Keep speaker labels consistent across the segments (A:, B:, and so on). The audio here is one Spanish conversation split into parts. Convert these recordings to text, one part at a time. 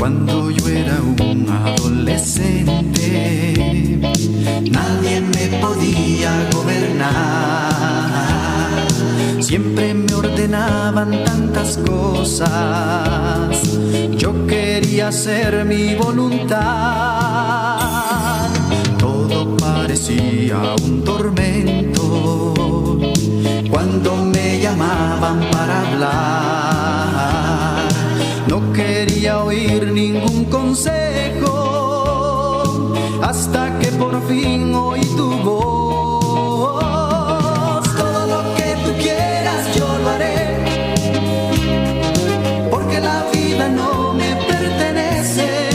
A: Cuando yo era un adolescente, nadie me podía gobernar. Siempre me ordenaban tantas cosas, yo quería hacer mi voluntad. Todo parecía un tormento cuando me llamaban para hablar. No quería oír ningún consejo hasta que por fin oí tu voz. Todo lo que tú quieras yo lo haré, porque la vida no me pertenece.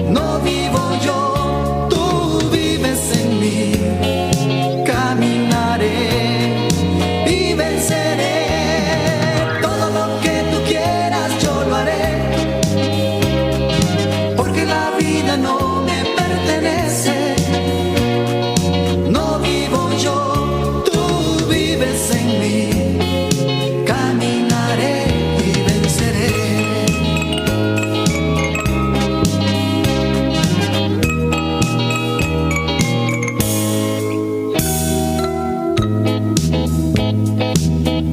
A: No vivo yo, tú vives en mí. Caminaré y venceré. Todo lo que tú quieras yo lo haré, porque la vida no me pertenece. No vivo yo, tú vives en mí. Caminaré y venceré.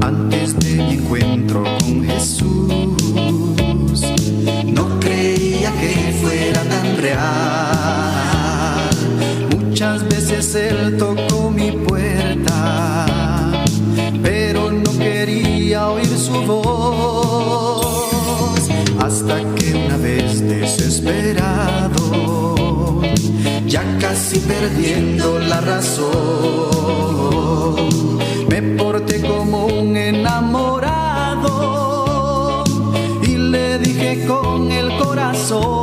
A: Antes de mi encuentro con Jesús, no creía que fuera tan real. Muchas veces Él tocó mi puerta, pero no quería oír su voz. Hasta que una vez desesperado, ya casi perdiendo la razón, me porté como un enamorado y le dije con el corazón: